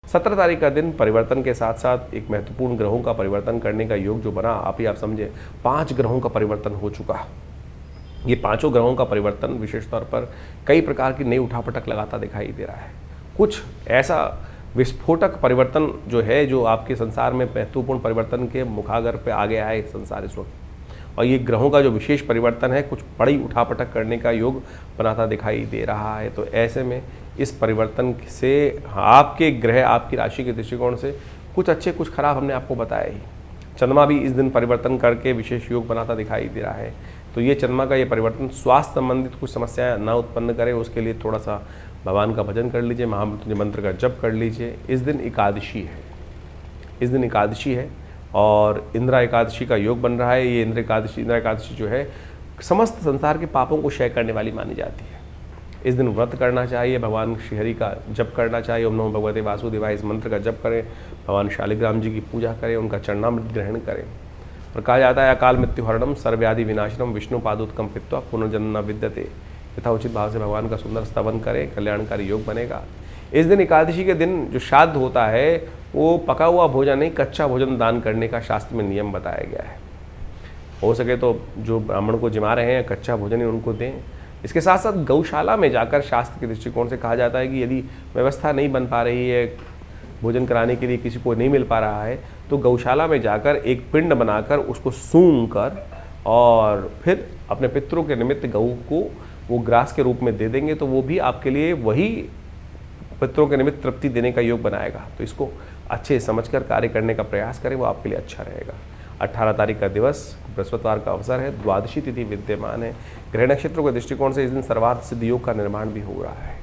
17 तारीख का दिन परिवर्तन के साथ साथ एक महत्वपूर्ण ग्रहों का परिवर्तन करने का योग जो बना, आप समझे 5 ग्रहों का परिवर्तन हो चुका। ये पांचों ग्रहों का परिवर्तन विशेष तौर पर कई प्रकार की नई उठापटक लगाता दिखाई दे रहा है। कुछ ऐसा विस्फोटक परिवर्तन जो है, जो आपके संसार में महत्वपूर्ण परिवर्तन के मुखागर पे आ गया है संसार इस वक्त, और ये ग्रहों का जो विशेष परिवर्तन है कुछ बड़ी उठापटक करने का योग बनाता दिखाई दे रहा है। तो ऐसे में इस परिवर्तन से आपके ग्रह, आपकी राशि के दृष्टिकोण से कुछ अच्छे कुछ खराब हमने आपको बताया ही। चंद्रमा भी इस दिन परिवर्तन करके विशेष योग बनाता दिखाई दे रहा है। तो ये चंद्रमा का ये परिवर्तन स्वास्थ्य संबंधित कुछ समस्याएं ना उत्पन्न करे, उसके लिए थोड़ा सा भगवान का भजन कर लीजिए, महामृत्युंजय मंत्र का जप कर लीजिए। इस दिन एकादशी है, इस दिन एकादशी है और इंद्रा एकादशी का योग बन रहा है। ये इंद्रा एकादशी जो है समस्त संसार के पापों को क्षय करने वाली मानी जाती है। इस दिन व्रत करना चाहिए, भगवान श्रीहरि का जप करना चाहिए, ओम नमो भगवते वासुदेवाय इस मंत्र का जप करें, भगवान शालिग्राम जी की पूजा करें, उनका चरणामृत ग्रहण करें। और कहा जाता है अकाल मृत्यु हरणम सर्वव्याधि विनाशनम विष्णु पादोत्कम पित्वा पुनर्जन्म न विद्यते। यथा उचित भाव से भगवान का सुंदर स्तवन करें, कल्याणकारी योग बनेगा। इस दिन एकादशी के दिन जो श्राद्ध होता है वो पका हुआ भोजन नहीं, कच्चा भोजन दान करने का शास्त्र में नियम बताया गया है। हो सके तो जो ब्राह्मण को जिमा रहे हैं कच्चा भोजन ही उनको दें। इसके साथ साथ गौशाला में जाकर शास्त्र के दृष्टिकोण से कहा जाता है कि यदि व्यवस्था नहीं बन पा रही है, भोजन कराने के लिए किसी को नहीं मिल पा रहा है, तो गौशाला में जाकर एक पिंड बनाकर उसको सूंघ कर और फिर अपने पितरों के निमित्त गऊ को वो ग्रास के रूप में दे देंगे, तो वो भी आपके लिए वही पितरों के निमित्त तृप्ति देने का योग बनाएगा। तो इसको अच्छे समझकर कार्य करने का प्रयास करें, वो आपके लिए अच्छा रहेगा। 18 तारीख का दिवस बृहस्पतिवार का अवसर है, द्वादशी तिथि विद्यमान है। ग्रह नक्षत्रों के दृष्टिकोण से इस दिन सर्वार्थ सिद्ध योग का निर्माण भी हो रहा है।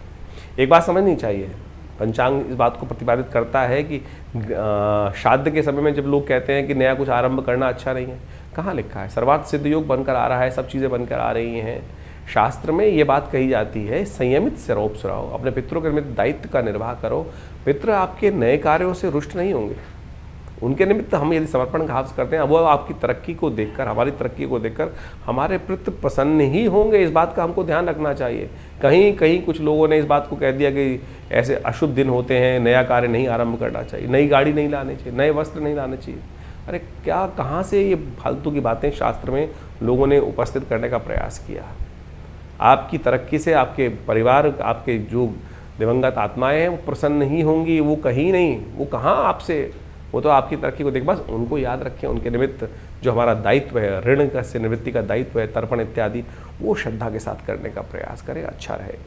एक बात समझनी चाहिए, पंचांग इस बात को प्रतिपादित करता है कि श्राद्ध के समय में जब लोग कहते हैं कि नया कुछ आरंभ करना अच्छा नहीं है, कहाँ लिखा है? सर्वार्थ सिद्ध योग बनकर आ रहा है, सब चीज़ें बनकर आ रही हैं। शास्त्र में ये बात कही जाती है, संयमित से रोप सुराओ, अपने पितरों के निमित्त दायित्व का निर्वाह करो। पितृ आपके नए कार्यों से रुष्ट नहीं होंगे, उनके निमित्त हम यदि समर्पण भाव करते हैं, वो आपकी तरक्की को देखकर, हमारी तरक्की को देखकर हमारे पितृ प्रसन्न ही होंगे। इस बात का हमको ध्यान रखना चाहिए। कहीं कहीं कुछ लोगों ने इस बात को कह दिया कि ऐसे अशुभ दिन होते हैं, नया कार्य नहीं आरंभ करना चाहिए, नई गाड़ी नहीं लानी चाहिए, नए वस्त्र नहीं लाने चाहिए। अरे क्या, कहाँ से ये फालतू की बातें शास्त्र में लोगों ने उपस्थित करने का प्रयास किया? आपकी तरक्की से आपके परिवार, आपके जो दिवंगत आत्माएं हैं वो प्रसन्न नहीं होंगी, वो कहीं नहीं, वो कहाँ आपसे, वो तो आपकी तरक्की को देख, बस उनको याद रखें। उनके निमित्त जो हमारा दायित्व है, ऋण का से निवृत्ति का दायित्व है, तर्पण इत्यादि, वो श्रद्धा के साथ करने का प्रयास करें, अच्छा रहेगा।